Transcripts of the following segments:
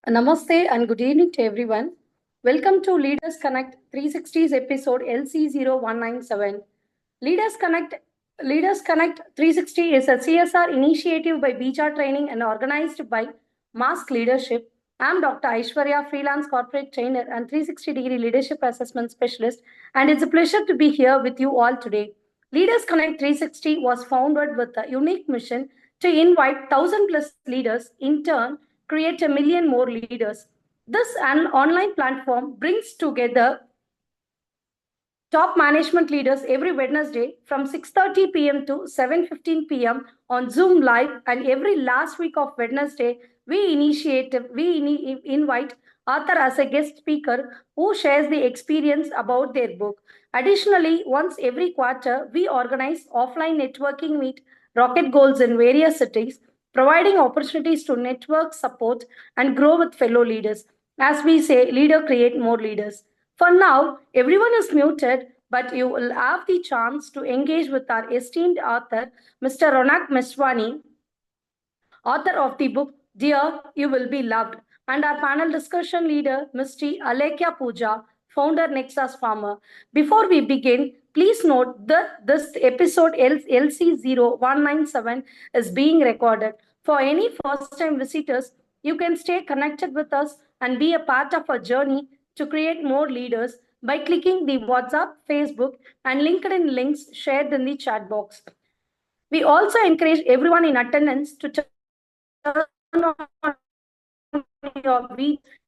Namaste and good evening to everyone. Welcome to Leaders Connect 360's episode LC0197. Leaders Connect Leaders Connect 360 is a CSR initiative by BIJA Training and organized by Mask Leadership. I'm Dr. Aishwarya, freelance corporate trainer and 360-degree leadership assessment specialist, and it's a pleasure to be here with you all today. Leaders Connect 360 was founded with a unique mission to invite 1,000 plus leaders, in turn, create a million more leaders. This an online platform brings together top management leaders every Wednesday from 6:30 p.m. to 7:15 p.m. on Zoom Live, and every last week of Wednesday we invite author as a guest speaker who shares the experience about their book. Additionally, once every quarter we organize offline networking meet rocket goals in various cities, providing opportunities to network, support, and grow with fellow leaders. As we say, leader create more leaders. For now, everyone is muted, but you will have the chance to engage with our esteemed author, Mr. Ronak Meswani, author of the book Dear, You Will Be Loved, and our panel discussion leader, Mr. Alekia Puja, founder Nexus Farmer. Before we begin, please note that this episode LC0197 is being recorded. For any first-time visitors, you can stay connected with us and be a part of our journey to create more leaders by clicking the WhatsApp, Facebook, and LinkedIn links shared in the chat box. We also encourage everyone in attendance to turn on your video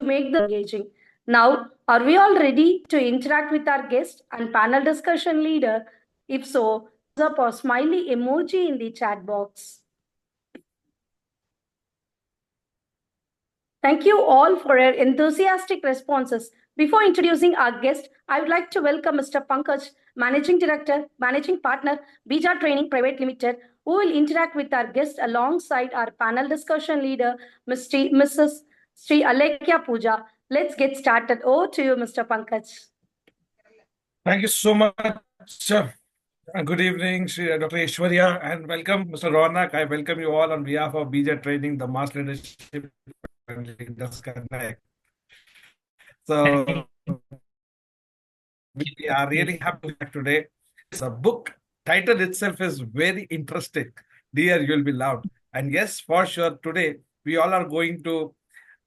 to make the engaging. Now, are we all ready to interact with our guest and panel discussion leader? If so, thumbs up or smiley emoji in the chat box. Thank you all for your enthusiastic responses. Before introducing our guest, I would like to welcome Mr. Pankaj, Managing Director, Managing Partner, BIJA Training Private Limited, who will interact with our guest alongside our panel discussion leader, Mrs. Sri Alekia Puja. Let's get started. Over to you, Mr. Pankaj. Thank you so much. Good evening, Dr. Aishwarya, and welcome, Mr. Ronak. I welcome you all on behalf of BIJA Training, the Mass Leadership and Leaders Connect. So, we are really happy to be back today. The book title itself is very interesting. Dear, you'll be loved. And yes, for sure, today we all are going to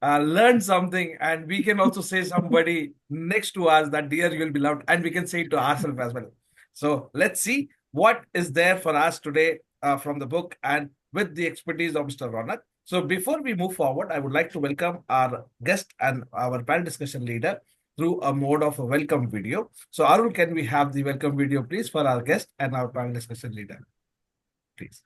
learn something, and we can also say somebody next to us that dear, you'll be loved, and we can say it to ourselves as well. So let's see what is there for us today from the book and with the expertise of Mr. Ronak. So before we move forward, I would like to welcome our guest and our panel discussion leader through a mode of a welcome video. So Arul, can we have the welcome video, please, for our guest and our panel discussion leader, please?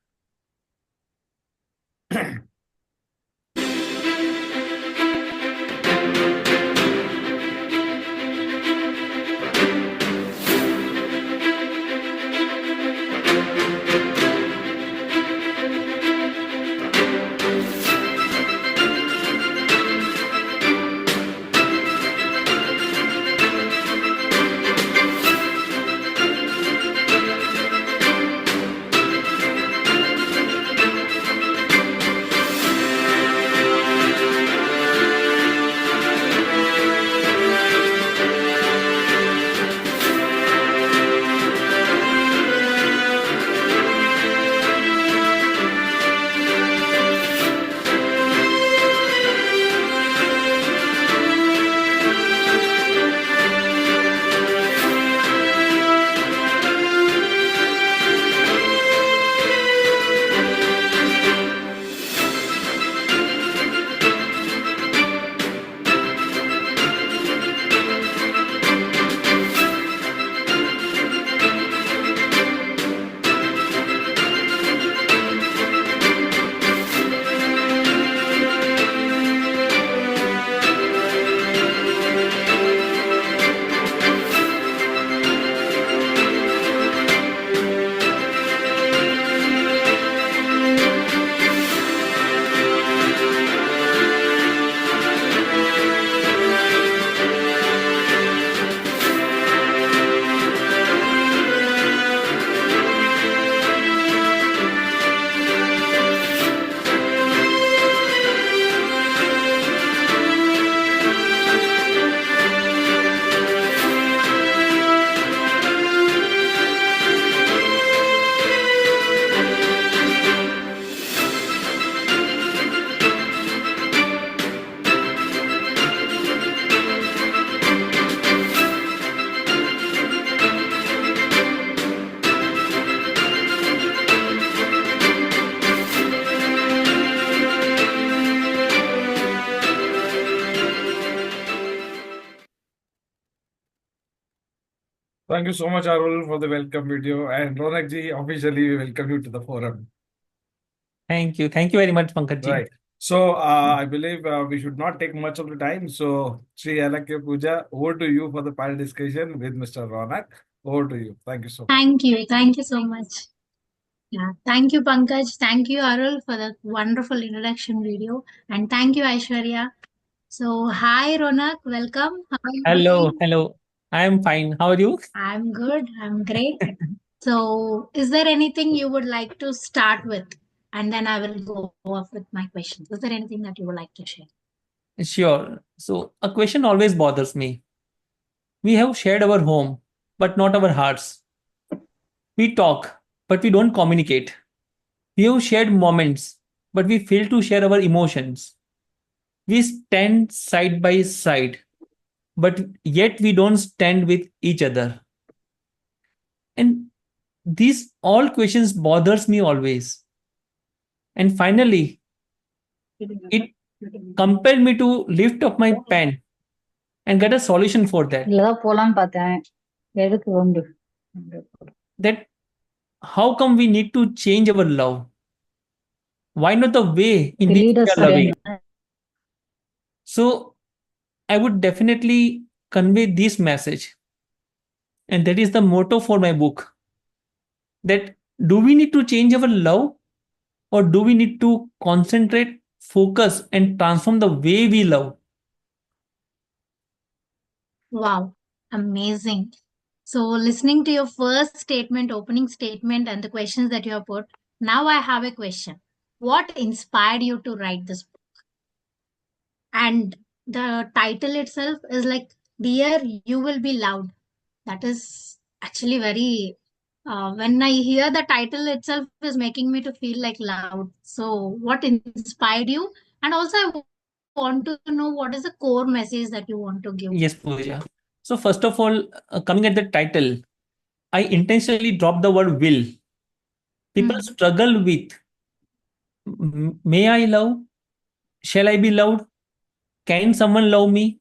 Thank you so much, Arul, for the welcome video. And Ronak ji, officially, we welcome you to the forum. Thank you. Thank you very much, Pankaj ji. Right. So, I believe we should not take much of the time. So, Sri Alakya Puja, over to you for the panel discussion with Mr. Ronak. Over to you. Thank you so much. Thank you. Thank you so much. Yeah. Thank you, Pankaj. Thank you, Arul, for the wonderful introduction video. And thank you, Aishwarya. So, hi, Ronak. Welcome. How are you Hello, doing? hello. I am fine. How are you? I'm good. I'm great. So, is there anything you would like to start with? And then I will go off with my questions. Is there anything that you would like to share? Sure. So, a question always bothers me. We have shared our home, but not our hearts. We talk, but we don't communicate. We have shared moments, but we fail to share our emotions. We stand side by side, but yet we don't stand with each other. And these all questions bothers me always. And finally, it compelled me to lift up my pen and get a solution for that. இல்லதான் போலான்னு பார்த்தேன் எதுக்கு வந்து That how come we need to change our love? Why not the way in the which we leaders are loving? So I would definitely convey this message, and that is the motto for my book. That do we need to change our love, or do we need to concentrate, focus, and transform the way we love? Wow, amazing. So, listening to your first statement, opening statement, and the questions that you have put, now I have a question. What inspired you to write this book? And the title itself is like, Dear, You Will Be Loved. That is actually very, when I hear the title itself is making me to feel like loud. So, what inspired you? And also, I want to know what is the core message that you want to give. Yes, Pooja. So first of all, coming at the title, I intentionally dropped the word will. People struggle with, may I love? Shall I be loved? Can someone love me?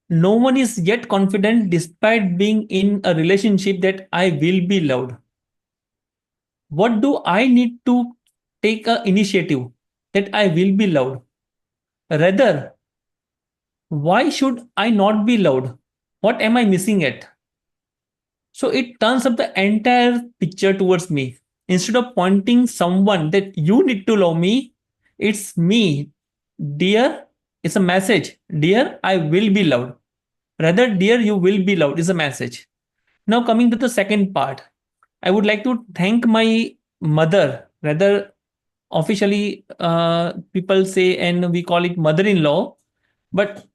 No one is yet confident despite being in a relationship that I will be loved. What do I need to take an initiative that I will be loved? Rather, why should I not be loved? What am I missing at? So it turns up the entire picture towards me. Instead of pointing someone that you need to love me, it's me. Dear, it's a message. Dear, I will be loved. Rather, dear, you will be loved is a message. Now coming to the second part, I would like to thank my mother. Rather, officially, people say, and we call it mother-in-law. But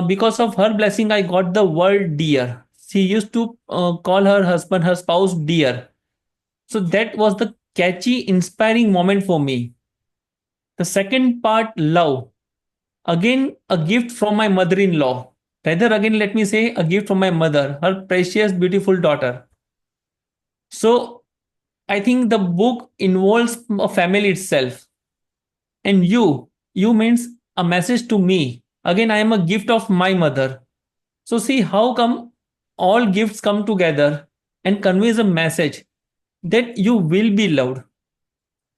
because of her blessing, I got the word dear. She used to call her husband, her spouse, dear. So that was the catchy, inspiring moment for me. The second part, love. Again, a gift from my mother-in-law. Rather, again, let me say a gift from my mother, her precious, beautiful daughter. So I think the book involves a family itself. And you means a message to me. Again, I am a gift of my mother. So see how come all gifts come together and conveys a message that you will be loved.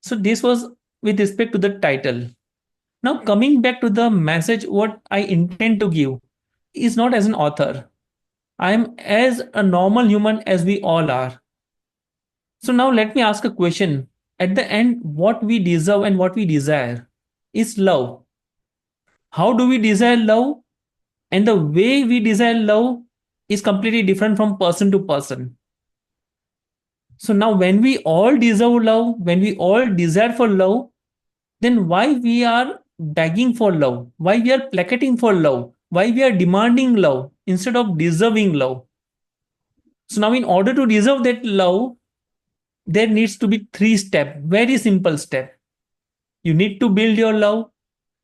So this was with respect to the title. Now coming back to the message, what I intend to give is not as an author. I am as a normal human as we all are. So now let me ask a question. At the end, what we deserve and what we desire is love. How do we desire love? And the way we desire love is completely different from person to person. So now when we all deserve love, when we all desire for love, then why we are begging for love? Why we are placating for love? Why we are demanding love instead of deserving love? So now in order to deserve that love, there needs to be 3 steps, very simple step. You need to build your love,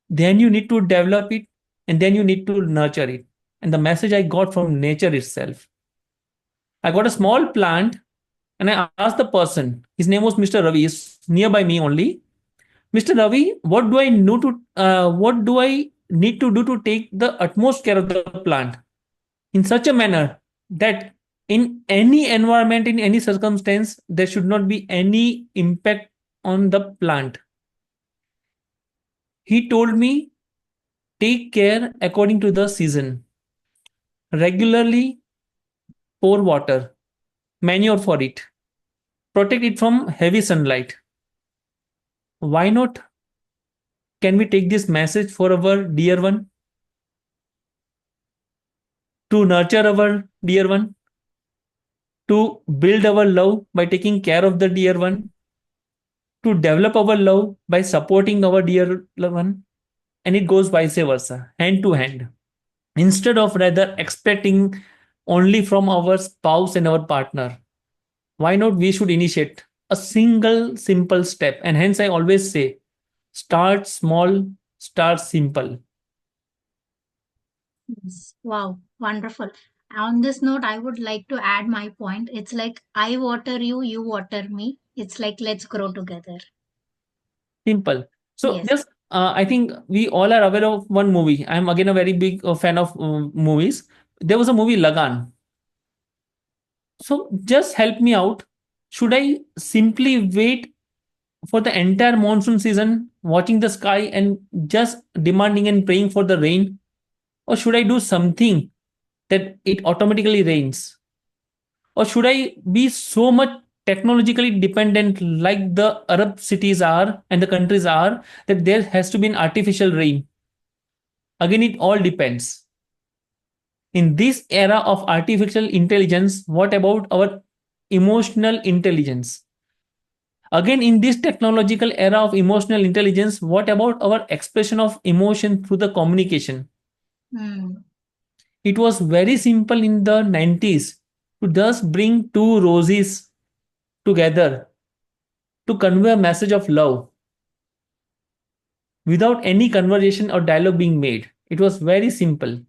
then you need to develop it, and then you need to nurture it. And the message I got from nature itself. I got a small plant and I asked the person, his name was Mr. Ravi, is nearby me only. Mr. Ravi, what do I need to do to take the utmost care of the plant in such a manner that In any environment, in any circumstance, there should not be any impact on the plant. He told me, take care according to the season. Regularly pour water, manure for it, protect it from heavy sunlight. Why not? Can we take this message for our dear one? To nurture our dear one? To build our love by taking care of the dear one? To develop our love by supporting our dear one? And it goes vice versa, hand to hand. Instead of rather expecting only from our spouse and our partner, why not we should initiate a single simple step? And hence I always say, start small, start simple. Yes. Wow, wonderful. On this note, I would like to add my point. It's like I water you, you water me. It's like let's grow together. Simple. So Yes. just I think we all are aware of one movie. I'm again a very big fan of movies. There was a movie Lagan. So just help me out. Should I simply wait for the entire monsoon season, watching the sky and just demanding and praying for the rain? Or should I do something that it automatically rains? Or should I be so much technologically dependent like the Arab cities are and the countries are that there has to be an artificial rain? Again, it all depends. In this era of artificial intelligence, what about our emotional intelligence? Again, in this technological era of emotional intelligence, what about our expression of emotion through the communication? Hmm. It was very simple in the 90s to just bring two roses together to convey a message of love without any conversation or dialogue being made. It was very simple.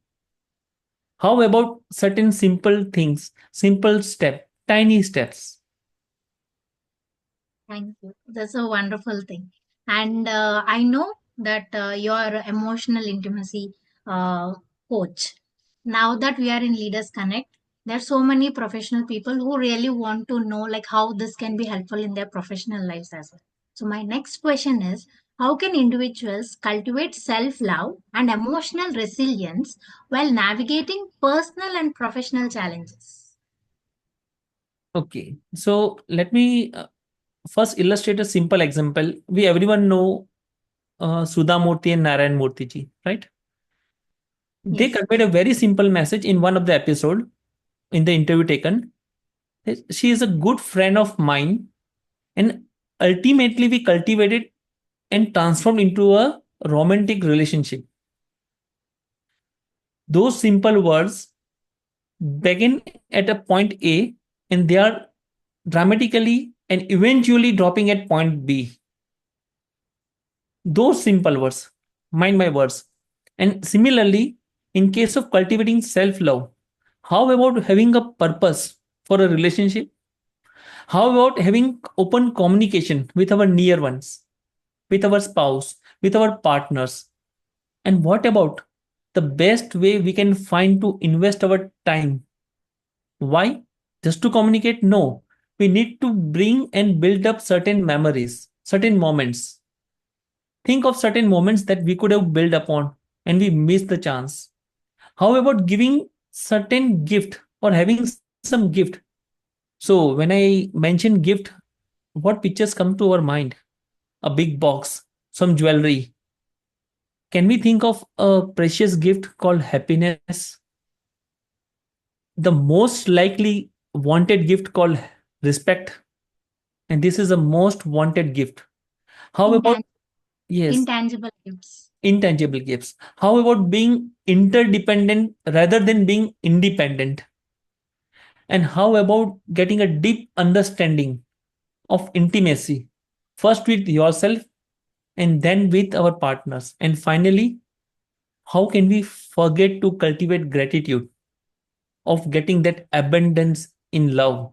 How about certain simple things, simple step, tiny steps? Thank you. That's a wonderful thing. And I know that you're emotional intimacy uh, coach. Now that we are in Leaders Connect, there are so many professional people who really want to know like how this can be helpful in their professional lives as well. So my next question is, how can individuals cultivate self-love and emotional resilience while navigating personal and professional challenges? Okay, so let me first illustrate a simple example. We everyone know Sudha Murthy and Narayan Murthy ji, right? They Yes. conveyed a very simple message in one of the episode in the interview taken. She is a good friend of mine, and ultimately we cultivated and transformed into a romantic relationship. Those simple words begin at a point A and they are dramatically and eventually dropping at point B. Those simple words, mind my words. And similarly, in case of cultivating self love, how about having a purpose for a relationship? How about having open communication with our near ones, with our spouse, with our partners? And what about the best way we can find to invest our time? Why? Just to communicate? No. We need to bring and build up certain memories, certain moments. Think of certain moments that we could have built upon and we missed the chance. How about giving certain gift or having some gift? So when I mention gift, what pictures come to our mind? A big box, some jewelry. Can we think of a precious gift called happiness? The most likely wanted gift called respect. And this is the most wanted gift. How about, Intan- yes, intangible gifts. intangible gifts? How about being interdependent rather than being independent? And how about getting a deep understanding of intimacy, first with yourself and then with our partners? And finally, how can we forget to cultivate gratitude of getting that abundance in love?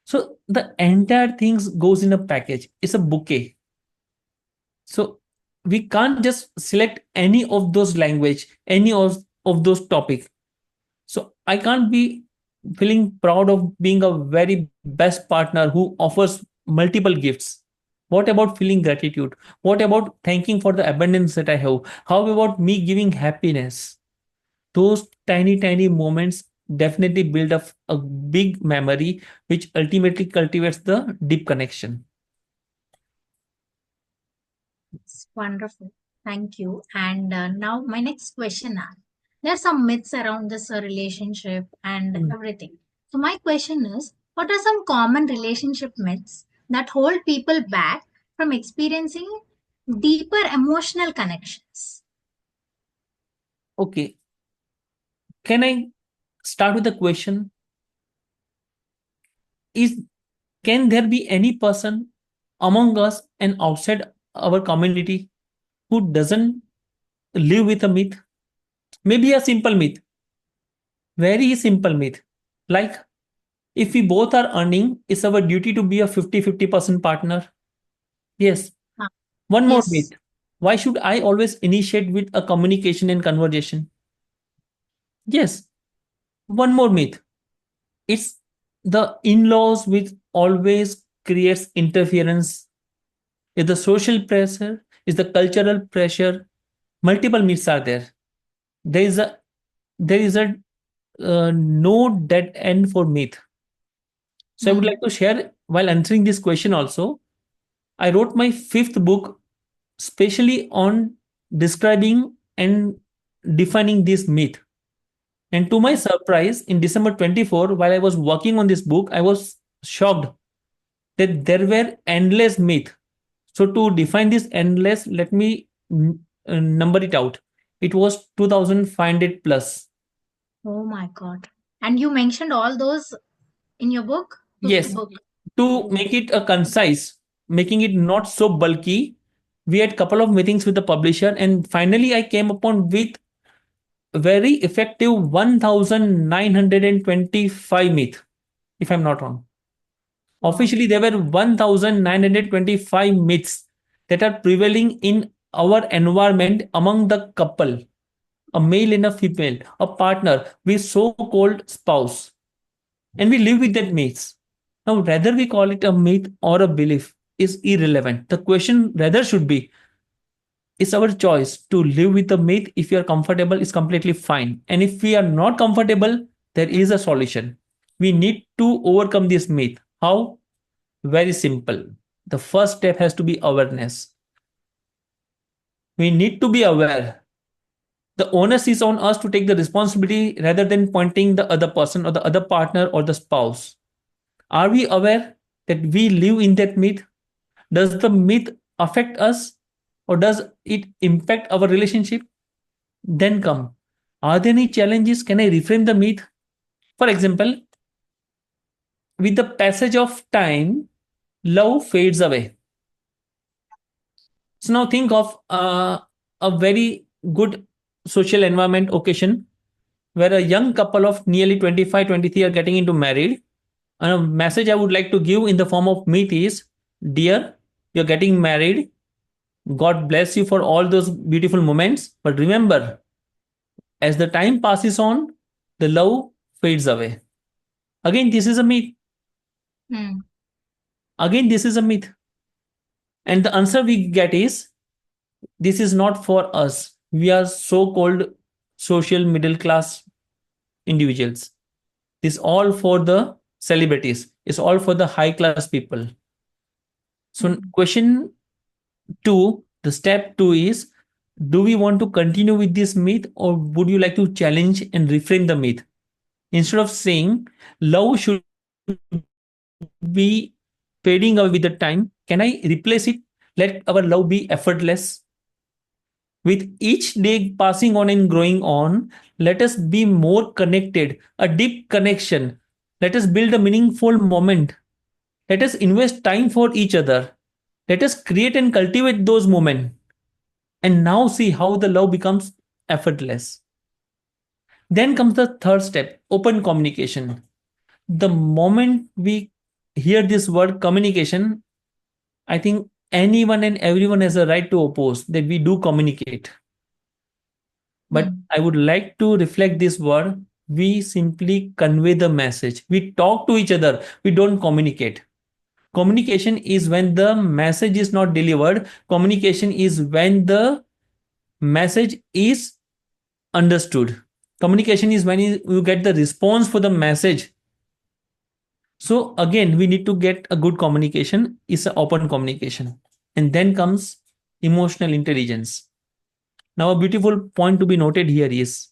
So the entire things goes in a package. It's a bouquet. So we can't just select any of those language, any of those topic. So I can't be feeling proud of being a very best partner who offers multiple gifts? What about feeling gratitude? What about thanking for the abundance that I have? How about me giving happiness? Those tiny, tiny moments definitely build up a big memory, which ultimately cultivates the deep connection. It's wonderful. Thank you. And now my next question are, there are some myths around this relationship and everything. So my question is, what are some common relationship myths that hold people back from experiencing deeper emotional connections? Okay. Can I start with the question? Can there be any person among us and outside our community who doesn't live with a myth? Maybe a simple myth, very simple myth. Like, if we both are earning, it's our duty to be a 50-50% partner. Yes. Ah, One more yes. myth. Why should I always initiate with a communication and conversation? Yes. One more myth. It's the in-laws which always creates interference. Is the social pressure? Is the cultural pressure? Multiple myths are there. There is a no dead end for myth. So I would like to share while answering this question also. I wrote my fifth book specially on describing and defining this myth. And to my surprise, in December 24, while I was working on this book, I was shocked that there were endless myths. So to define this endless, let me number it out. It was 2,500 plus. Oh my God. And you mentioned all those in your book? Yes. Book. To make it a concise, making it not so bulky, we had couple of meetings with the publisher, and finally I came upon with very effective 1,925 myth, if I'm not wrong. Wow. Officially, there were 1,925 myths that are prevailing in our environment among the couple, a male and a female, a partner with so-called spouse, and we live with that myths. Now, whether we call it a myth or a belief is irrelevant. The question rather should be, it's our choice to live with the myth. If you are comfortable, it's completely fine. And if we are not comfortable, there is a solution. We need to overcome this myth. How? Very simple. The first step has to be awareness. We need to be aware. The onus is on us to take the responsibility rather than pointing the other person or the other partner or the spouse. Are we aware that we live in that myth? Does the myth affect us or does it impact our relationship? Then come. Are there any challenges? Can I reframe the myth? For example, with the passage of time, love fades away. So now think of a very good social environment occasion where a young couple of nearly 25, 23 are getting into married. And a message I would like to give in the form of myth is, dear, you're getting married. God bless you for all those beautiful moments. But remember, as the time passes on, the love fades away. Again, this is a myth. Again, this is a myth. And the answer we get is, this is not for us. We are so-called social middle class individuals. This is all for the celebrities. It's all for the high class people. So question 2, the step 2 is, do we want to continue with this myth or would you like to challenge and reframe the myth? Instead of saying love should be fading away with the time, can I replace it? Let our love be effortless. With each day passing on and growing on, let us be more connected, a deep connection. Let us build a meaningful moment. Let us invest time for each other. Let us create and cultivate those moments. And now see how the love becomes effortless. Then comes the third step, open communication. The moment we hear this word communication, I think anyone and everyone has a right to oppose that we do communicate. But I would like to reflect this word we simply convey the message. We talk to each other. We don't communicate. Communication is when the message is not delivered. Communication is when the message is understood. Communication is when you get the response for the message. So again, we need to get a good communication. It's an open communication. And then comes emotional intelligence. Now, a beautiful point to be noted here is,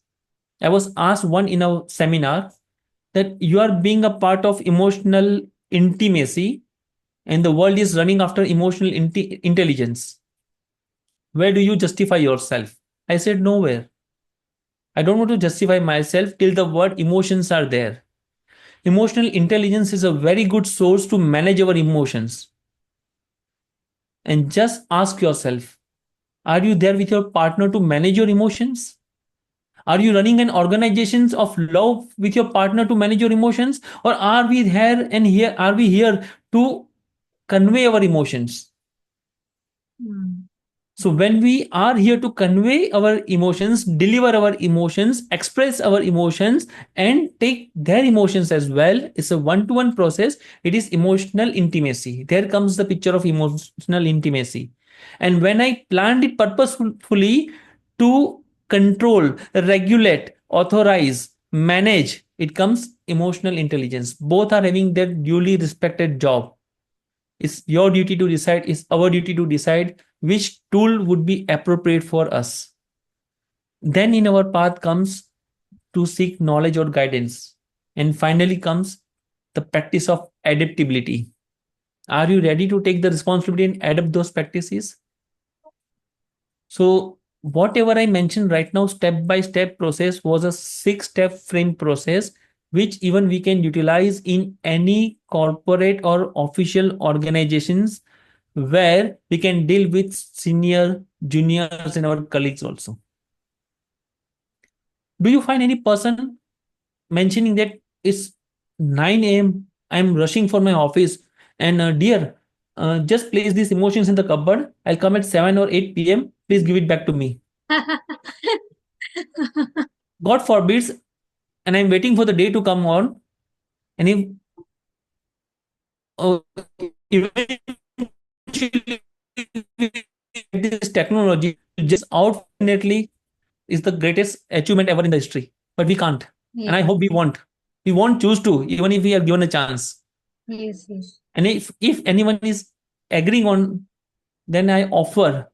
I was asked one in a seminar that you are being a part of emotional intimacy and the world is running after emotional intelligence. Where do you justify yourself? I said, nowhere. I don't want to justify myself till the word emotions are there. Emotional intelligence is a very good source to manage our emotions. And just ask yourself, are you there with your partner to manage your emotions? Are you running an organization of love with your partner to manage your emotions? Or are we here to convey our emotions? So when we are here to convey our emotions, deliver our emotions, express our emotions, and take their emotions as well, it's a one-to-one process. It is emotional intimacy. There comes the picture of emotional intimacy. And when I planned it purposefully to control, regulate, authorize, manage, it comes emotional intelligence. Both are having their duly respected job. It's your duty to decide, it's our duty to decide which tool would be appropriate for us. Then in our path comes to seek knowledge or guidance. And finally comes the practice of adaptability. Are you ready to take the responsibility and adapt those practices? So whatever I mentioned right now, step-by-step process was a 6-step frame process, which even we can utilize in any corporate or official organizations where we can deal with senior, juniors, and our colleagues also. Do you find any person mentioning that it's 9 a.m., I'm rushing for my office, and dear, just place these emotions in the cupboard. I'll come at 7 or 8 p.m. Please give it back to me. God forbids, and I'm waiting for the day to come on. And if eventually this technology just outfinitely is the greatest achievement ever in the history, but we can't. And I hope we won't. We won't choose to, even if we are given a chance. Yes, yes. And if anyone is agreeing on, then I offer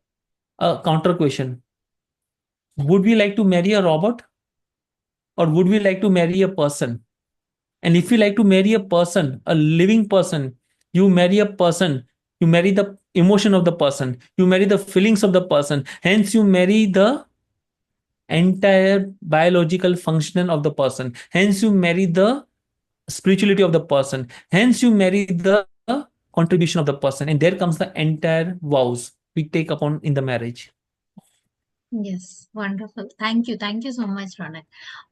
a counter question. Would we like to marry a robot, or would we like to marry a person? And if you like to marry a person, a living person, you marry a person, you marry the emotion of the person, you marry the feelings of the person, hence you marry the entire biological function of the person, hence you marry the spirituality of the person, hence you marry the contribution of the person, and there comes the entire vows we take upon in the marriage. Yes, wonderful. Thank you. Thank you so much, Ronak.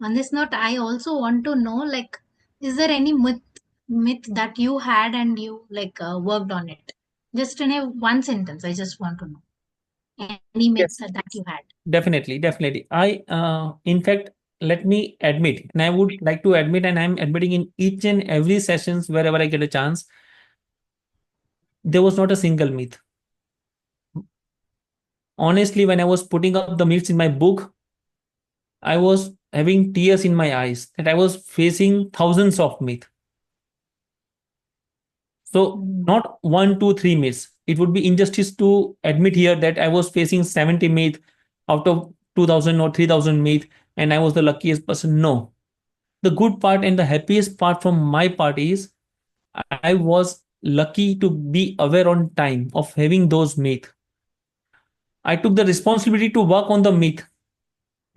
On this note, I also want to know, like, is there any myth that you had and you worked on it? Just in a one sentence, I just want to know any myth Yes. that you had. Definitely. In fact, let me admit, and I would like to admit, and I'm admitting in each and every sessions wherever I get a chance, there was not a single myth. Honestly, when I was putting up the myths in my book, I was having tears in my eyes that I was facing thousands of myths. So not 1, 2, 3 myths. It would be injustice to admit here that I was facing 70 myths out of 2000 or 3000 myths, and I was the luckiest person. No. The good part and the happiest part from my part is I was lucky to be aware on time of having those myths. I took the responsibility to work on the myth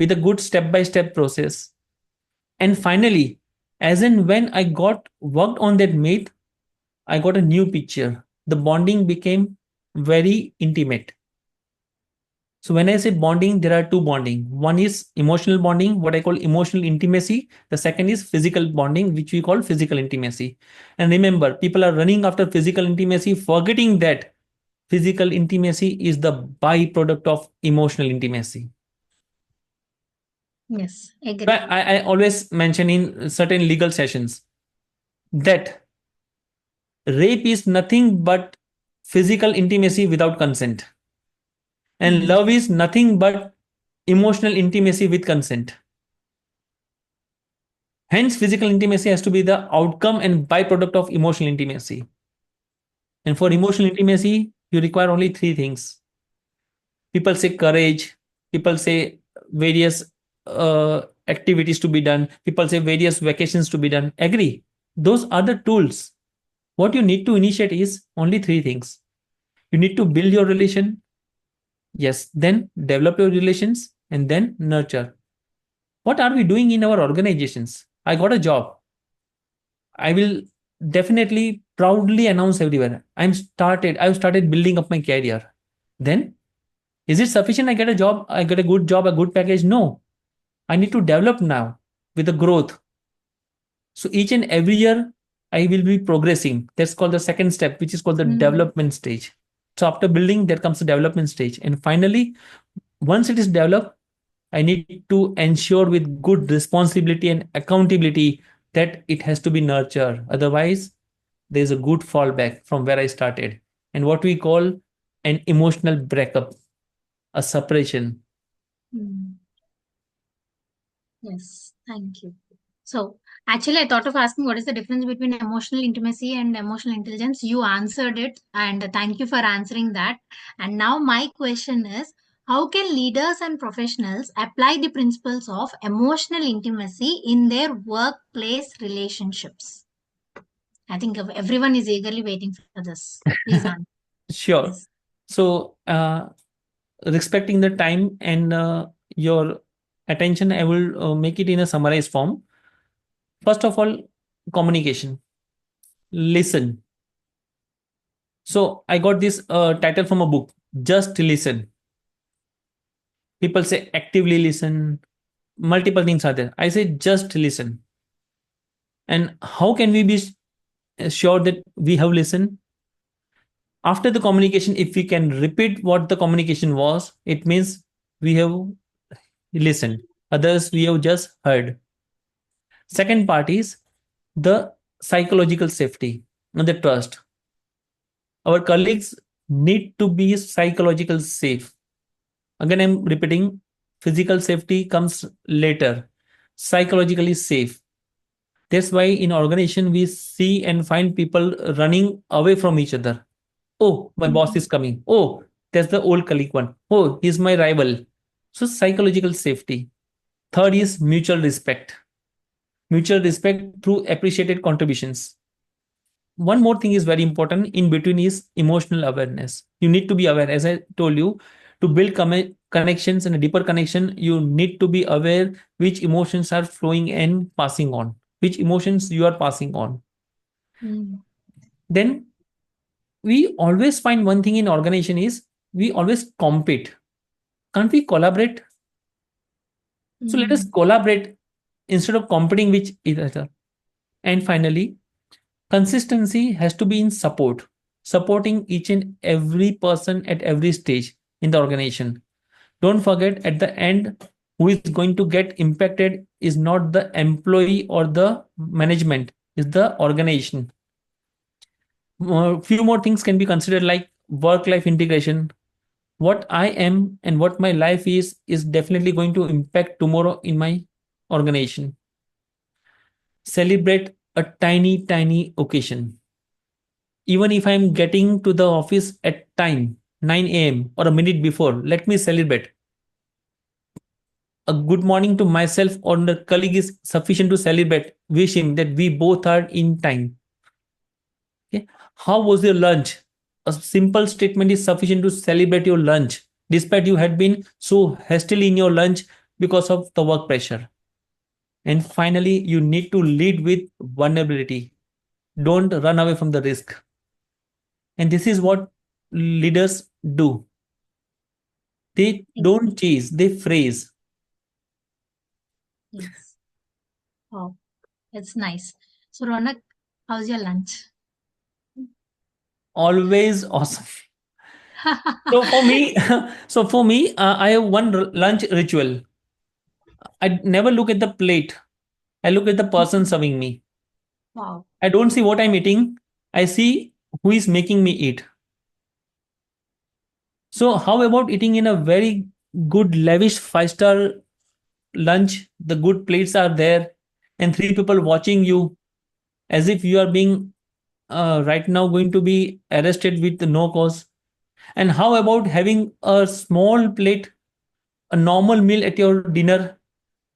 with a good step-by-step process. And finally, as and when I got worked on that myth, I got a new picture. The bonding became very intimate. So when I say bonding, there are two bonding. One is emotional bonding, what I call emotional intimacy. The second is physical bonding, which we call physical intimacy. And remember, people are running after physical intimacy, forgetting that physical intimacy is the byproduct of emotional intimacy. Yes, agree. But I always mention in certain legal sessions that rape is nothing but physical intimacy without consent, and Mm. love is nothing but emotional intimacy with consent. Hence, physical intimacy has to be the outcome and byproduct of emotional intimacy. And for emotional intimacy, you require only three things. People say courage, people say various activities to be done, people say various vacations to be done. Agree. Those are the tools. What you need to initiate is only three things. You need to build your relation. Yes. Then develop your relations and then nurture. What are we doing in our organizations? I got a job. I will definitely proudly announce everywhere. I've started building up my career. Then is it sufficient? I get a job, I get a good job, a good package? No. I need to develop now with the growth. So each and every year I will be progressing. That's called the second step, which is called the development stage. So after building, there comes the development stage. And finally, once it is developed, I need to ensure with good responsibility and accountability that it has to be nurtured. Otherwise, there's a good fallback from where I started. And what we call an emotional breakup, a separation. Yes, thank you. So, actually, I thought of asking what is the difference between emotional intimacy and emotional intelligence. You answered it, and thank you for answering that. And now, my question is how can leaders and professionals apply the principles of emotional intimacy in their workplace relationships? I think everyone is eagerly waiting for this. Please answer. Sure. Yes. So, respecting the time and your attention, I will make it in a summarized form. First of all, communication. Listen. So, I got this title from a book, Just Listen. People say actively listen, multiple things are there. I say just listen. And how can we be sure that we have listened? After the communication, if we can repeat what the communication was, it means we have listened. Others, we have just heard. Second part is the psychological safety and the trust. Our colleagues need to be psychological safe. Again, I'm repeating, physical safety comes later. Psychologically safe. That's why in organization we see and find people running away from each other. Oh, my boss is coming. Oh, that's the old colleague one. Oh, he's my rival. So psychological safety. Third is mutual respect. Mutual respect through appreciated contributions. One more thing is very important in between is emotional awareness. You need to be aware, as I told you, to build connections and a deeper connection, you need to be aware which emotions are flowing and passing on, which emotions you are passing on. Then we always find one thing in organization is we always compete. Can't we collaborate? So let us collaborate instead of competing with each other. And finally, consistency has to be in support, supporting each and every person at every stage in the organization. Don't forget, at the end, who is going to get impacted is not the employee or the management, is the organization. Few more things can be considered like work-life integration. What I am and what my life is definitely going to impact tomorrow in my organization. Celebrate a tiny occasion. Even if I'm getting to the office at time 9 a.m. or a minute before, let me celebrate. A good morning to myself or the colleague is sufficient to celebrate, wish him that we both are in time. Okay. How was your lunch? A simple statement is sufficient to celebrate your lunch, despite you had been so hastily in your lunch because of the work pressure. And finally, you need to lead with vulnerability. Don't run away from the risk. And this is what leaders do. They don't chase, they phrase. Yes. Oh, it's nice. So, Ronak, how's your lunch? Always awesome. So for me, I have one lunch ritual. I never look at the plate. I look at the person serving me. Wow. I don't see what I'm eating. I see who is making me eat. So how about eating in a very good, lavish five-star lunch? The good plates are there, and three people watching you as if you are being right now going to be arrested with no cause. And how about having a small plate, a normal meal at your dinner,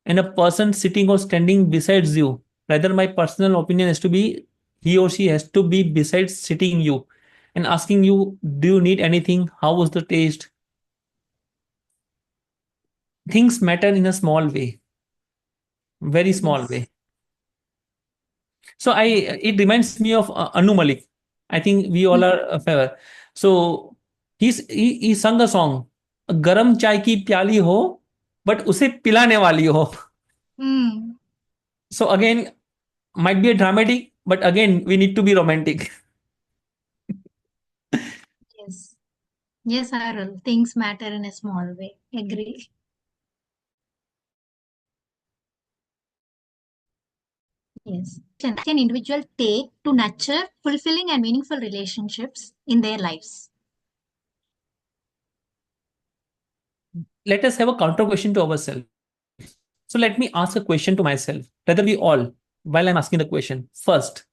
and a person sitting or standing besides you? Rather, my personal opinion is to be he or she has to be besides sitting you and asking you, do you need anything? How was the taste? Things matter in a small way, very small Yes. way. So it reminds me of Anu Malik. I think we all are favor. So he sung a song, गरम चाय की प्याली हो but उसे पिलाने वाली हो. Hmm. So again, might be a dramatic, but again we need to be romantic. Yes. Yes, Arul. Things matter in a small way. Agree. Yes. Can individual take to nurture fulfilling and meaningful relationships in their lives? Let us have a counter question to ourselves. So let me ask a question to myself, rather we all, while I'm asking the question. First,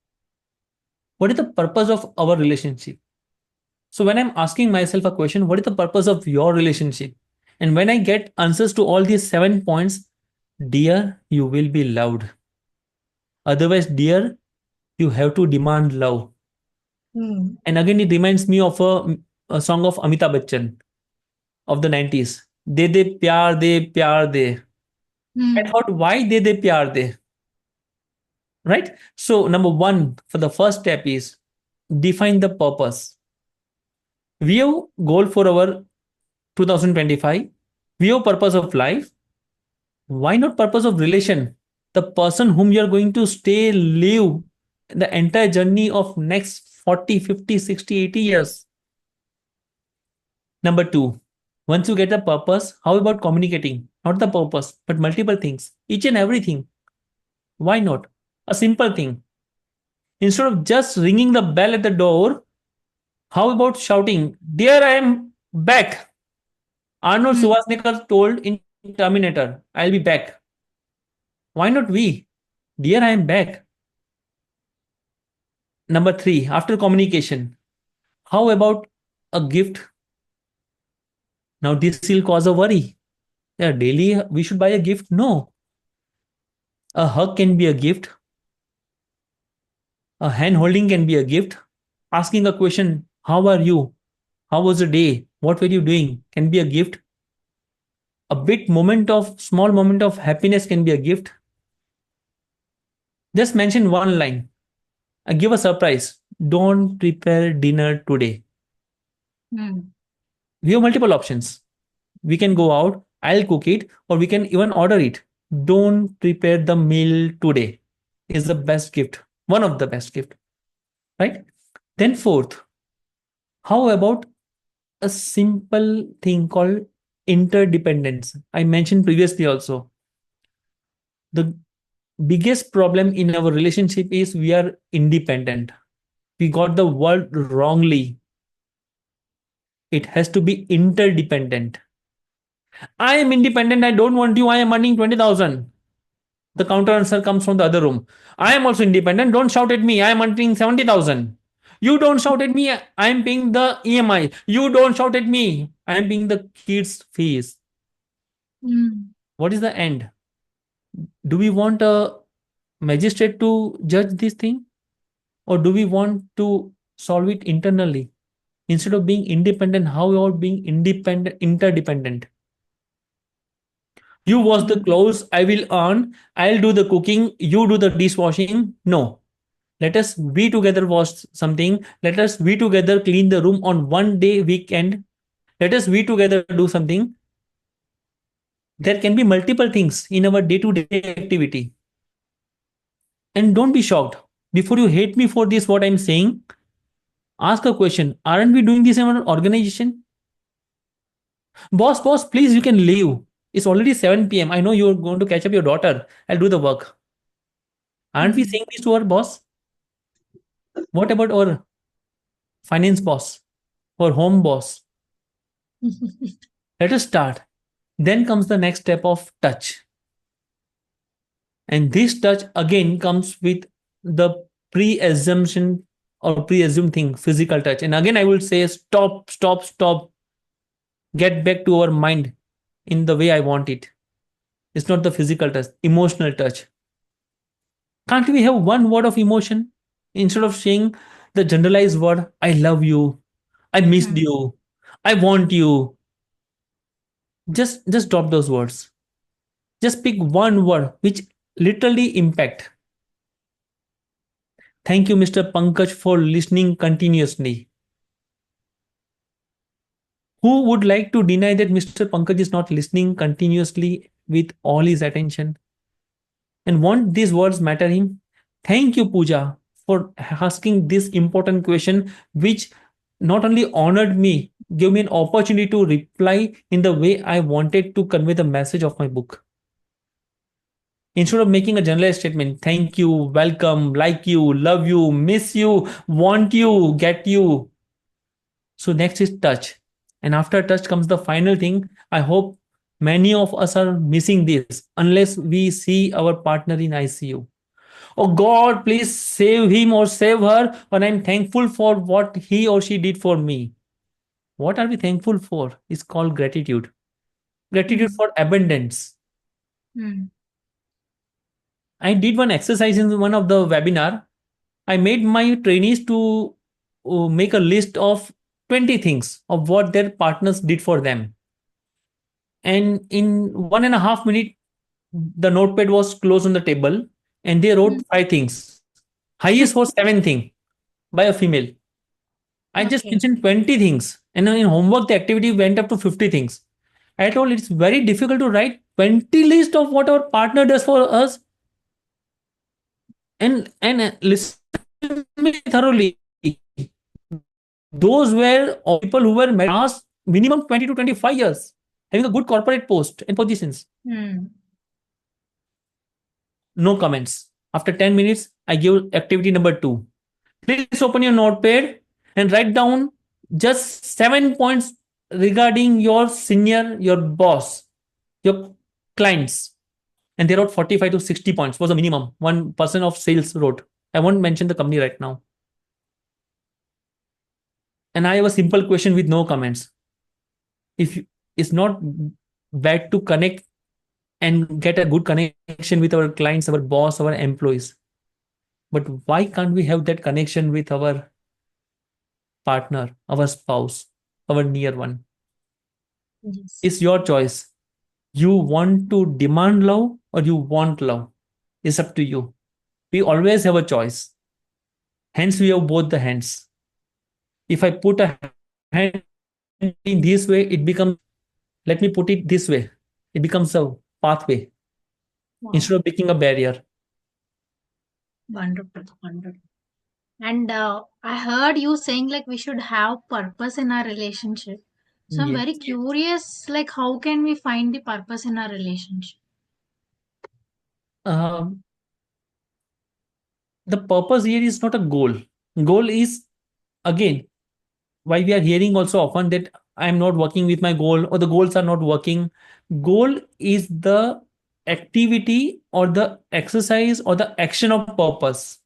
what is the purpose of our relationship? So when I'm asking myself a question, what is the purpose of your relationship? And when I get answers to all these 7 points, dear, you will be loved. Otherwise, dear, you have to demand love. Hmm. And again, it reminds me of a song of Amitabh Bachchan of the 90s. De pyar de. I Hmm. thought, why de pyar de? Right? So, number one, for the first step is define the purpose. We have goal for our 2025. We have purpose of life. Why not purpose of relation? The person whom you are going to stay, live the entire journey of next 40, 50, 60, 80 years. Number two, once you get the purpose, how about communicating? Not the purpose, but multiple things, each and everything. Why not? A simple thing. Instead of just ringing the bell at the door, how about shouting, Dear, I am back. Arnold Hmm. Schwarzenegger told in Terminator, I'll be back. Why not we? Dear, I am back. Number three, after communication, how about a gift? Now, this will cause a worry. Yeah, daily we should buy a gift. No. A hug can be a gift. A hand holding can be a gift. Asking a question, how are you? How was the day? What were you doing? Can be a gift. A small moment of happiness can be a gift. Just mention one line. Give a surprise. Don't prepare dinner today. Hmm. We have multiple options. We can go out, I'll cook it, or we can even order it. Don't prepare the meal today is the best gift. One of the best gift, right? Then fourth, how about a simple thing called interdependence? I mentioned previously also. The biggest problem in our relationship is we are independent. We got the word wrongly. It has to be interdependent. I am independent. I don't want you. I am earning 20,000. The counter answer comes from the other room. I am also independent. Don't shout at me. I am earning 70,000. You don't shout at me. I am paying the EMI. You don't shout at me. I am paying the kids' fees. Hmm. What is the end? Do we want a magistrate to judge this thing? Or do we want to solve it internally? Instead of being independent, how about being independent, interdependent? You wash the clothes, I will earn. I'll do the cooking, you do the dishwashing. No. Let us we together wash something. Let us we together clean the room on one day weekend. Let us we together do something. There can be multiple things in our day-to-day activity. And don't be shocked. Before you hate me for this, what I'm saying, ask a question. Aren't we doing this in our organization? Boss, please, you can leave. It's already 7 p.m. I know you're going to catch up your daughter. I'll do the work. Aren't we saying this to our boss? What about our finance boss or home boss? Let us start. Then comes the next step of touch. And this touch again comes with the pre-assumption or pre-assumed thing, physical touch. And again, I will say, stop, stop, stop. Get back to our mind in the way I want it. It's not the physical touch, emotional touch. Can't we have one word of emotion instead of saying the generalized word, I love you, I missed you, I want you? Just drop those words. Just pick one word which literally impact. Thank you, Mr. Pankaj, for listening continuously. Who would like to deny that Mr. Pankaj is not listening continuously with all his attention? And won't these words matter him? Thank you, Pooja, for asking this important question, which not only honored me, gave me an opportunity to reply in the way I wanted to convey the message of my book. Instead of making a generalized statement, thank you, welcome, like you, love you, miss you, want you, get you. So next is touch. And after touch comes the final thing. I hope many of us are missing this unless we see our partner in ICU. Oh God, please save him or save her, or I'm thankful for what he or she did for me. What are we thankful for? It's called gratitude. Gratitude for abundance. I did one exercise in one of the webinar. I made my trainees to make a list of 20 things of what their partners did for them. And in 1.5 minutes, the notepad was closed on the table and they wrote 5 things. Highest was 7 things by a female. I just mentioned 20 things. And in homework, the activity went up to 50 things. I told it's very difficult to write 20 list of what our partner does for us. And listen to me thoroughly. Those were people who were married last minimum 20 to 25 years, having a good corporate post and positions. No comments. After 10 minutes, I give activity number 2. Please open your notepad and write down just 7 points regarding your senior, your boss, your clients. And they wrote 45 to 60 points was the minimum. One person of sales wrote. I won't mention the company right now. And I have a simple question with no comments. If it's not bad to connect and get a good connection with our clients, our boss, our employees. But why can't we have that connection with our partner, our spouse, our near one? Yes. It's your choice. You want to demand love or you want love? It's up to you. We always have a choice. Hence, we have both the hands. If I put a hand in this way, it becomes, let me put it this way, it becomes a pathway instead of making a barrier. Wonderful, wonderful. And I heard you saying like we should have purpose in our relationship. So I'm very curious, like how can we find the purpose in our relationship? The purpose here is not a goal. Goal is, again, why we are hearing also often that I am not working with my goal or the goals are not working. Goal is the activity or the exercise or the action of purpose.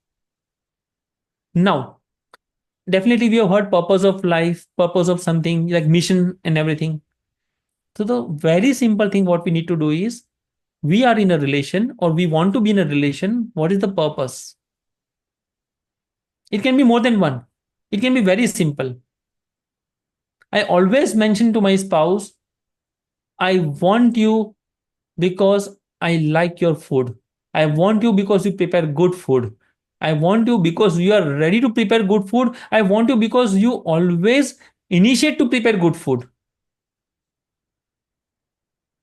Now, definitely we have heard purpose of life, purpose of something like mission and everything. So the very simple thing what we need to do is, we are in a relation or we want to be in a relation. What is the purpose? It can be more than one. It can be very simple. I always mention to my spouse, I want you because I like your food. I want you because you prepare good food. I want you because you are ready to prepare good food. I want you because you always initiate to prepare good food.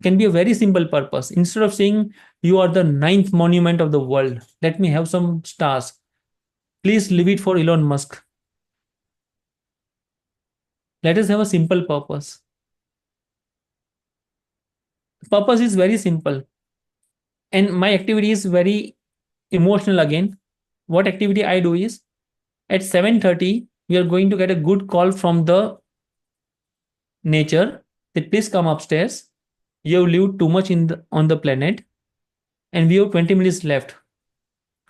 Can be a very simple purpose. Instead of saying you are the 9th monument of the world, let me have some stars. Please leave it for Elon Musk. Let us have a simple purpose. purpose is very simple, and my activity is very emotional again. What activity I do is at 7:30 we are going to get a good call from the nature that please come upstairs. You have lived too much on the planet, and we have 20 minutes left.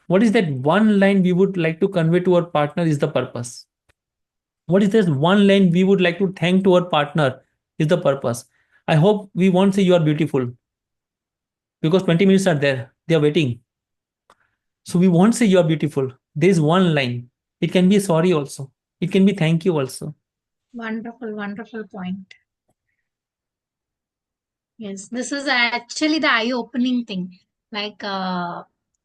What is that one line we would like to convey to our partner is the purpose. What is this one line we would like to thank to our partner is the purpose. I hope we won't say you are beautiful, because 20 minutes are there. They are waiting. So we won't say you are beautiful. There is one line. It can be sorry also. It can be thank you also. Wonderful, wonderful point. Yes, this is actually the eye-opening thing. Like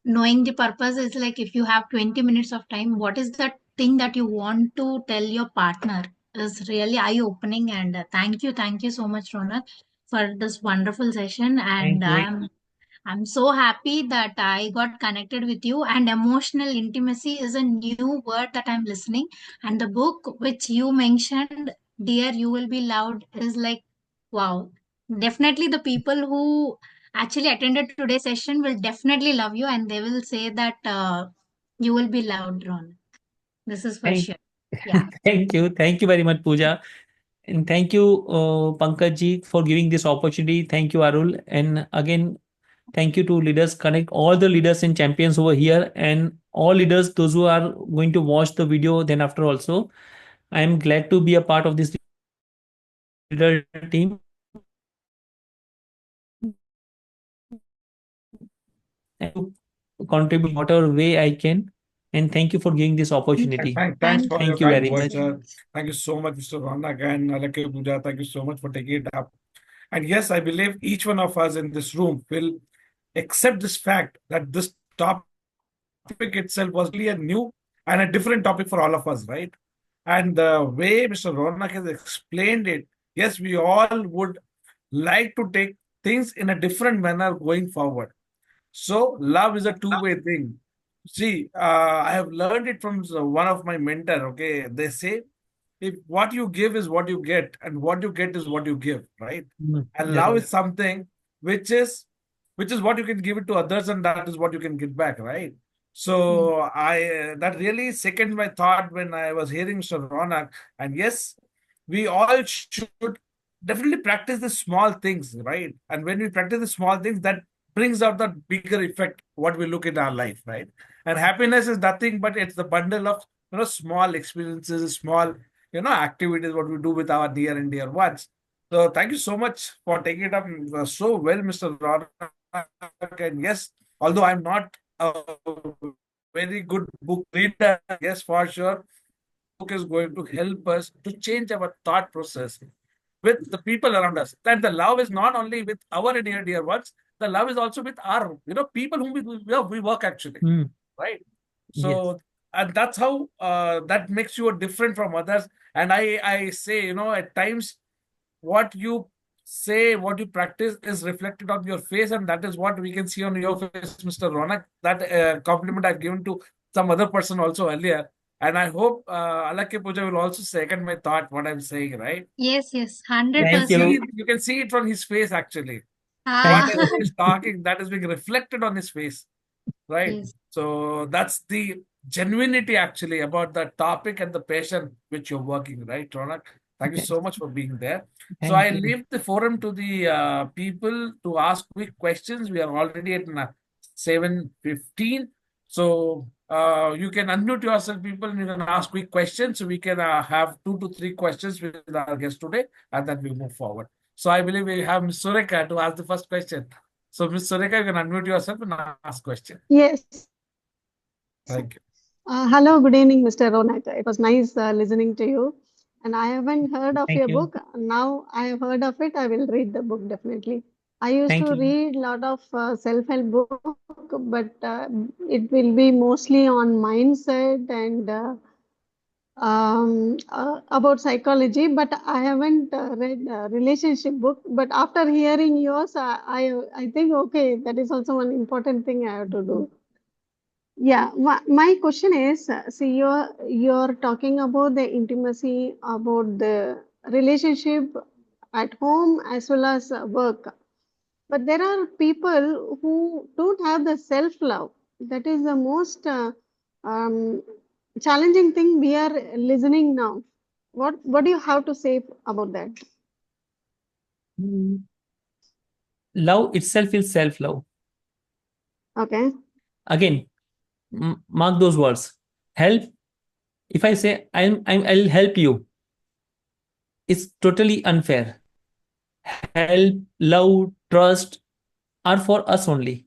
knowing the purpose is like, if you have 20 minutes of time, what is that thing that you want to tell your partner is really eye-opening. And thank you so much, Ronak, for this wonderful session. And Thank you. I'm so happy that I got connected with you. And emotional intimacy is a new word that I'm listening. And the book which you mentioned, Dear You Will Be Loved, is like, wow. Definitely the people who actually attended today's session will definitely love you, and they will say that you will be loved, Ron. This is for Thank, sure. Yeah. thank you. Thank you very much, Pooja. And thank you, Pankaj ji, for giving this opportunity. Thank you, Arul. And again, thank you to Leaders Connect, all the leaders and champions over here, and all leaders, those who are going to watch the video then after also. I am glad to be a part of this leader team. And contribute whatever way I can. And thank you for giving this opportunity. Thanks for your Thank you kind very words. much. Thank you so much, Mr. Ronak and Alake Puja. Thank you so much for taking it up. And yes, I believe each one of us in this room will accept this fact that this topic itself was really a new and a different topic for all of us, right? And the way Mr. Ronak has explained it, yes, we all would like to take things in a different manner going forward. So love is a two-way thing. See, I have learned it from one of my mentor. Okay, they say if what you give is what you get, and what you get is what you give, right? And love is something which is what you can give it to others, and that is what you can give back, right? So I that really seconded my thought when I was hearing Mr. Ronak. And yes, we all should definitely practice the small things, right? And when we practice the small things, that brings out that bigger effect what we look in our life, right? And happiness is nothing but it's the bundle of small experiences, small activities what we do with our near and dear ones. So thank you so much for taking it up so well, Mr. Ronak. And yes, although I'm not a very good book reader, yes, for sure, book is going to help us to change our thought process with the people around us. That the love is not only with our near dear ones, the love is also with our people whom we work actually, right? So and that's how that makes you different from others. And I say at times what you say, what you practice is reflected on your face, and that is what we can see on your face, Mr. Ronak. That compliment I've given to some other person also earlier. And I hope Alake Puja will also second my thought, what I'm saying, right? Yes, Thank 100%. you. You can see it from his face, actually. Ah, Thank Whatever he's talking, that is being reflected on his face, right? yes. So that's the genuinity, actually, about the topic and the passion which you're working, right, Ronak? Thank you so much for being there. So I you. leave the forum to the people to ask quick questions. We are already at 7:15. So you can unmute yourself, people, and you can ask quick questions. So we can have 2 to 3 questions with our guest today, and then we move forward. So I believe we have Ms. Sureka to ask the first question. So Ms. Sureka, you can unmute yourself and ask question. Yes. Thank you. Hello, good evening, Mr. Ronak. It was nice listening to you. And I haven't heard of Thank your you. book. Now I have heard of it. I will read the book definitely. I used Thank to you. read a lot of self-help book, but it will be mostly on mindset and about psychology. But I haven't read a relationship book. But after hearing yours, I think okay, that is also one important thing I have to do. Yeah, my question is, see, you're talking about the intimacy, about the relationship at home as well as work. But there are people who don't have the self-love. That is the most um, challenging thing we are listening now. What do you have to say about that? Mm. Love itself is self-love. Okay. Again, mark those words. Help. If I say I'll help you, it's totally unfair. Help, love, trust are for us only.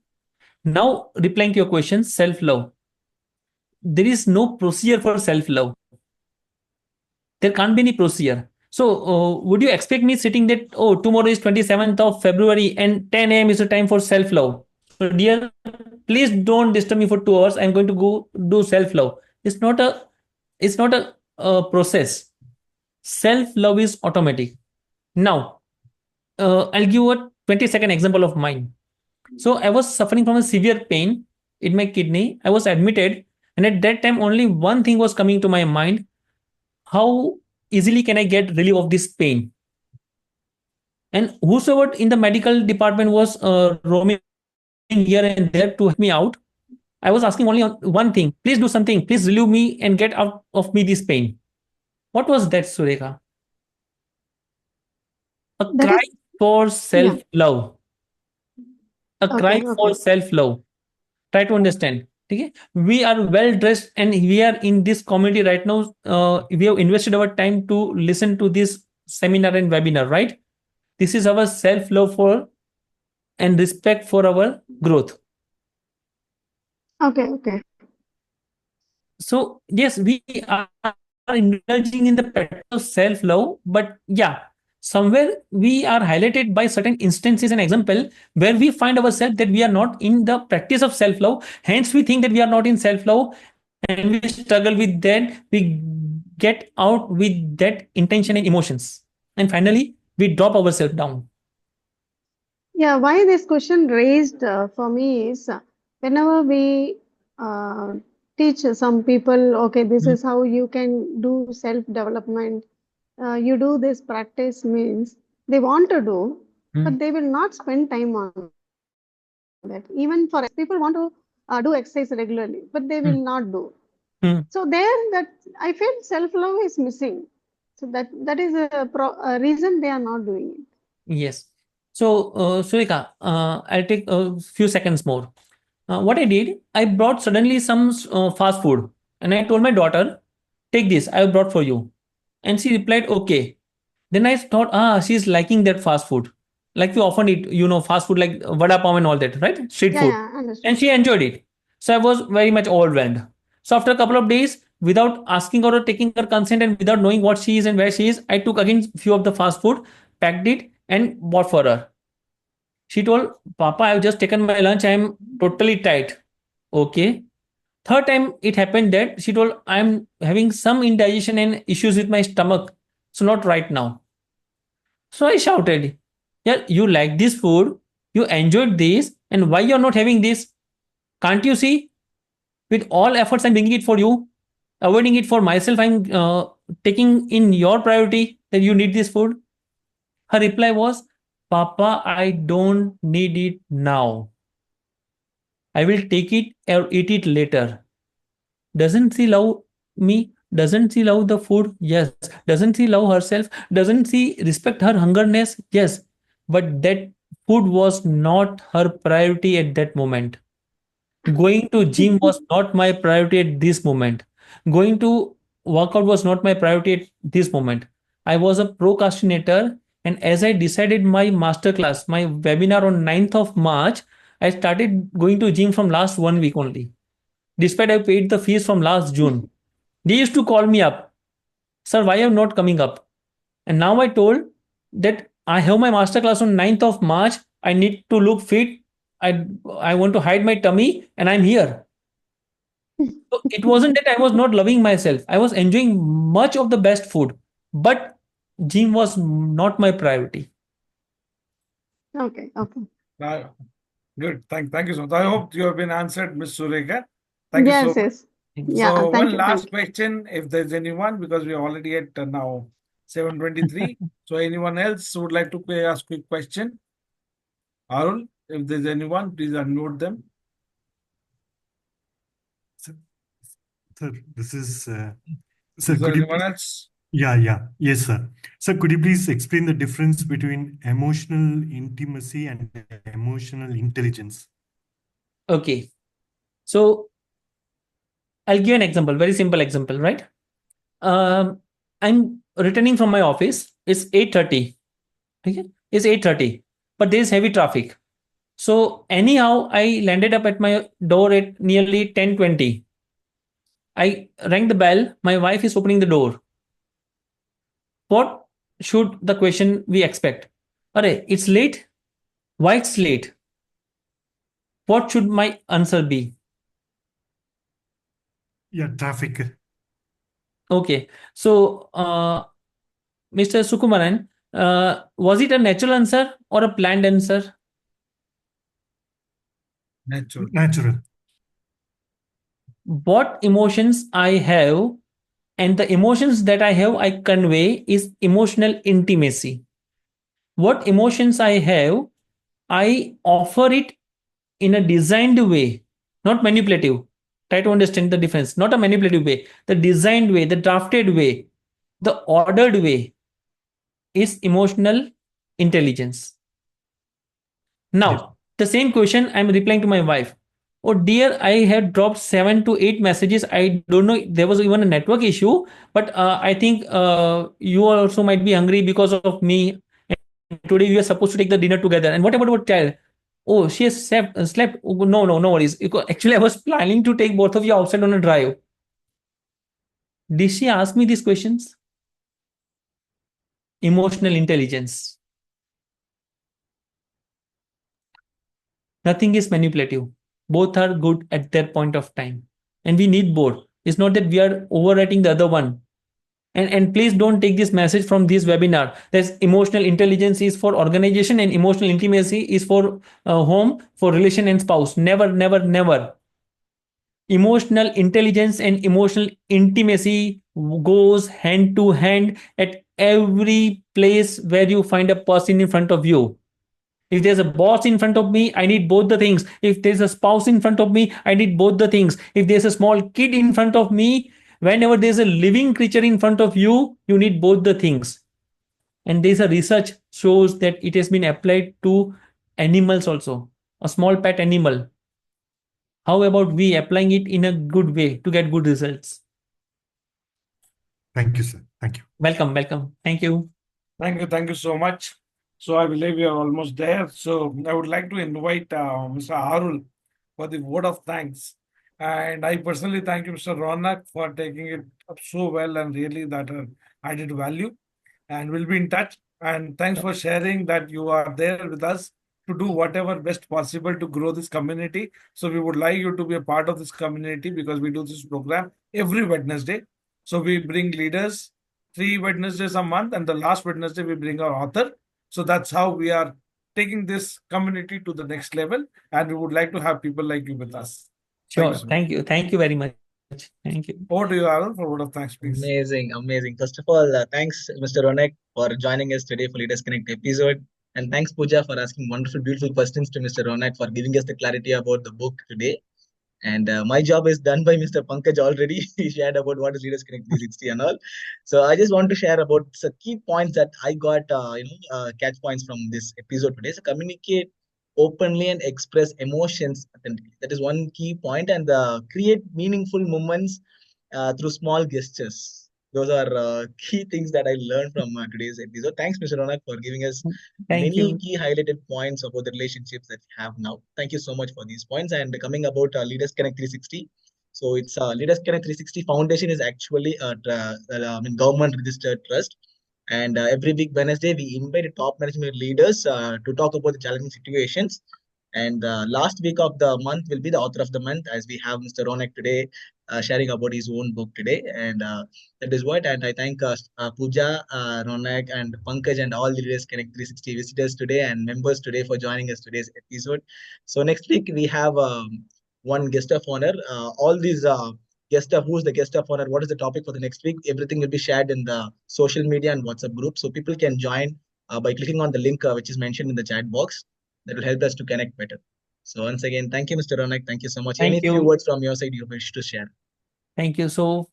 Now, replying to your question, self-love. There is no procedure for self-love. There can't be any procedure. So, would you expect me sitting that, oh, tomorrow is 27th of February and 10 a.m. is the time for self-love? So, dear, please don't disturb me for 2 hours. I'm going to go do self-love. It's not a process. Self-love is automatic. Now, I'll give a 20-second example of mine. So, I was suffering from a severe pain in my kidney. I was admitted, and at that time, only one thing was coming to my mind: how easily can I get relief of this pain? And whosoever in the medical department was roaming here and there to help me out, I was asking only one thing: please do something, please relieve me and get out of me this pain. What was that, Sureka? A That cry is, for yeah. self love. A cry Okay. for self love. Try to understand. Okay, we are well dressed and we are in this community right now. We have invested our time to listen to this seminar and webinar, right? This is our self love for and respect for our growth. Okay. So yes, we are indulging in the practice of self love, but yeah, somewhere we are highlighted by certain instances and example where we find ourselves that we are not in the practice of self love. Hence, we think that we are not in self love, and we struggle with that. We get out with that intention and emotions, and finally, we drop ourselves down. Yeah, why this question raised for me is whenever we uh, teach some people, okay, this Mm, is how you can do self-development. You do this practice means they want to do, but mm, they will not spend time on that. Even for people want to do exercise regularly, but they mm, will not do. mm. So there, that I feel self-love is missing. So that is a reason they are not doing it. Yes. So, Surika, I'll take a few seconds more. What I did, I brought suddenly some fast food, and I told my daughter, "Take this. I have brought for you." And she replied, "Okay." Then I thought, she's liking that fast food, like we often eat, fast food like vada pav and all that, right? Street food, Yeah, and understood. she enjoyed it. So I was very much overwhelmed. So after a couple of days, without asking her or taking her consent and without knowing what she is and where she is, I took again few of the fast food, packed it, and bought for her. She told, "Papa, I've just taken my lunch. I'm totally tight." Okay. Third time it happened that she told, "I'm having some indigestion and issues with my stomach. So not right now." So I shouted, "Yeah, you like this food, you enjoyed this, and why you're not having this? Can't you see? With all efforts, I'm bringing it for you, avoiding it for myself. I'm taking in your priority that you need this food." Her reply was, "Papa, I don't need it now. I will take it or eat it later." Doesn't she love me? Doesn't she love the food? Yes. Doesn't she love herself? Doesn't she respect her hungerness? Yes. But that food was not her priority at that moment. Going to gym was not my priority at this moment. Going to workout was not my priority at this moment. I was a procrastinator, and as I decided my masterclass, my webinar on 9th of March, I started going to gym from last 1 week only. Despite I paid the fees from last June. They used to call me up, "Sir, why are you not coming up?" And now I told that I have my masterclass on 9th of March. I need to look fit. I want to hide my tummy and I'm here. So it wasn't that I was not loving myself. I was enjoying much of the best food, but gym was not my priority. Okay. Uh, Good. Thank you so much. I hope you have been answered, Miss Sureka. Thank you so much. Yes. Yeah, So thank one you. last question, if there's anyone, because we are already at now 7:23. So anyone else would like to ask quick question? Arul, if there's anyone, please unmute them. Sir, sir, this is sir. Is there Could you anyone else? yes, sir. Sir, could you please explain the difference between emotional intimacy and emotional intelligence? Okay. So I'll give an example, very simple example, right? I'm returning from my office. It's 8:30. Okay, it's 8:30, but there's heavy traffic. So anyhow, I landed up at my door at nearly 10:20. I rang the bell. My wife is opening the door. What should the question we expect? Arey, it's late. Why it's late? What should my answer be? Yeah, traffic. Okay. So, Mr. Sukumaran, was it a natural answer or a planned answer? Natural. Natural. What emotions I have and the emotions that I have, I convey is emotional intimacy. What emotions I have, I offer it in a designed way, not manipulative. Try to understand the difference. Not a manipulative way. The designed way, the drafted way, the ordered way is emotional intelligence. Now, the same question I'm replying to my wife. Oh dear, I had dropped 7 to 8 messages. I don't know. There was even a network issue, but I think you also might be hungry because of me. And today we are supposed to take the dinner together. And what about our child? Oh, she has slept. Oh, no, no worries. Actually, I was planning to take both of you outside on a drive. Did she ask me these questions? Emotional intelligence. Nothing is manipulative. Both are good at their point of time. And we need both. It's not that we are overwriting the other one. And please don't take this message from this webinar. There's emotional intelligence is for organization and emotional intimacy is for home, for relation and spouse. Never, never, never. Emotional intelligence and emotional intimacy goes hand to hand at every place where you find a person in front of you. If there's a boss in front of me, I need both the things. If there's a spouse in front of me, I need both the things. If there's a small kid in front of me, whenever there's a living creature in front of you, you need both the things. And there's a research shows that it has been applied to animals also. A small pet animal. How about we applying it in a good way to get good results? Thank you, sir. Thank you. Welcome. Thank you. Thank you so much. So I believe we are almost there. So I would like to invite Mr. Arul for the word of thanks. And I personally thank you, Mr. Ronak, for taking it up so well and really that added value. And we'll be in touch. And thanks for sharing that you are there with us to do whatever best possible to grow this community. So we would like you to be a part of this community because we do this program every Wednesday. So we bring leaders 3 Wednesdays a month, and the last Wednesday we bring our author. So that's how we are taking this community to the next level. And we would like to have people like you with us. Sure. so much. Thank you. Thank you very much. Thank you. Over to you, Arul, for word of thanks, please. Amazing. First of all, thanks, Mr. Ronak, for joining us today for Leaders Connect episode. And thanks, Pooja, for asking wonderful, beautiful questions to Mr. Ronak, for giving us the clarity about the book today. And my job is done by Mr. Pankaj already. He shared about what is Leaders Connect 360 and all. So I just want to share about some key points that I got, catch points from this episode today. So communicate openly and express emotions authentically. That is one key point. And create meaningful moments through small gestures. Those are key things that I learned from today's episode. Thanks, Mr. Ronak, for giving us Thank many you. key highlighted points about the relationships that we have now. Thank you so much for these points. And coming about Leaders Connect 360. So it's Leaders Connect 360 Foundation is actually a government registered trust. And every week Wednesday, we invite top management leaders to talk about the challenging situations. And last week of the month will be the author of the month, as we have Mr. Ronak today sharing about his own book today. And that is what. And I thank Pooja, Ronak, and Pankaj, and all the Leaders Connect 360 visitors today and members today for joining us today's episode. So next week we have one guest of honor. All these guest of who's the guest of honor, what is the topic for the next week? Everything will be shared in the social media and WhatsApp group, so people can join by clicking on the link which is mentioned in the chat box. that will help us to connect better. So once again, thank you, Mr. Ronak. Thank you so much. Thank Any few you. words from your side you wish to share? Thank you. So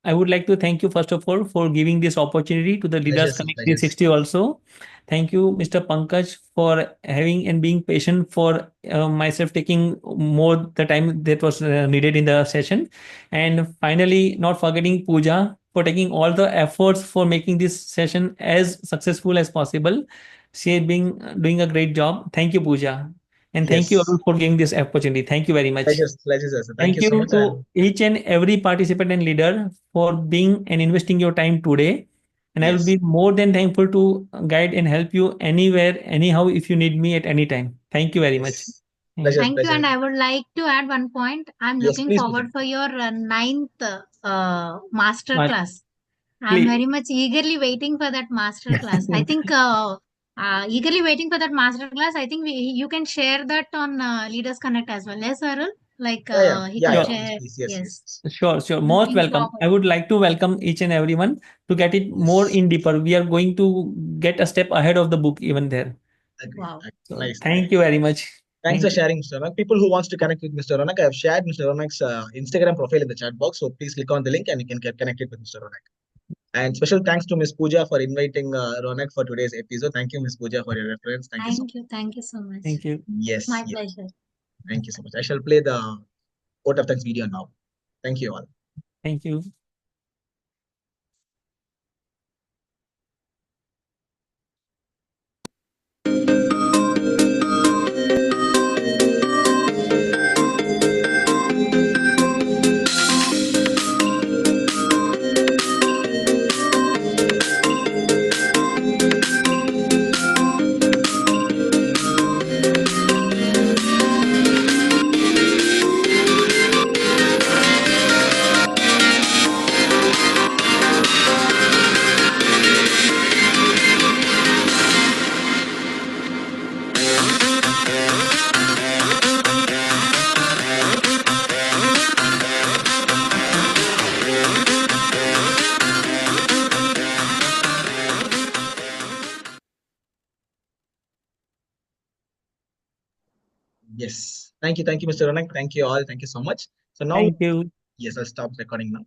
I would like to thank you first of all for giving this opportunity to the Leaders Pleasure, Connect pleasure. 360 also. Thank you, Mr. Pankaj, for having and being patient for myself taking more the time that was needed in the session. And finally, not forgetting Pooja for taking all the efforts for making this session as successful as possible. She has been doing a great job. Thank you, Pooja. And thank you Yes. all for giving this opportunity. Thank you very much. Pleasure, sir. Thank Thank you so you much. to each and every participant and leader for being and investing your time today. And I will Yes. be more than thankful to guide and help you anywhere, anyhow, if you need me at any time. Thank you very much. Yes. Pleasure, Thank you. pleasure. And I would like to add one point. I'm Yes, looking please, forward Pooja. for your ninth master Mas- class. I'm Please. very much eagerly waiting for that master class. I think eagerly waiting for that master class. I think you can share that on Leaders Connect as well. Yes, Arul? Like he Yeah, can Sure. share. Yes. Yes. Sure. Most Looking welcome. forward. I would like to welcome each and everyone to get it more Yes. in deeper. We are going to get a step ahead of the book even there. Agree. Wow. So Nice. thank you very much. Thanks Thank for sharing, Mr. Ronak. People who wants to connect with Mr. Ronak, I have shared Mr. Ronak's Instagram profile in the chat box. So please click on the link and you can get connected with Mr. Ronak. And special thanks to Ms. Pooja for inviting Ronak for today's episode. Thank you, Ms. Pooja, for your reference. Thank you so much. Thank you so much. Thank you. Yes. My Yes. pleasure. Thank you so much. I shall play the vote of thanks video now. Thank you all. Thank you. Yes. Thank you, Mr. Ronak. Thank you all. Thank you so much. So now, Thank you. yes, I'll stop recording now.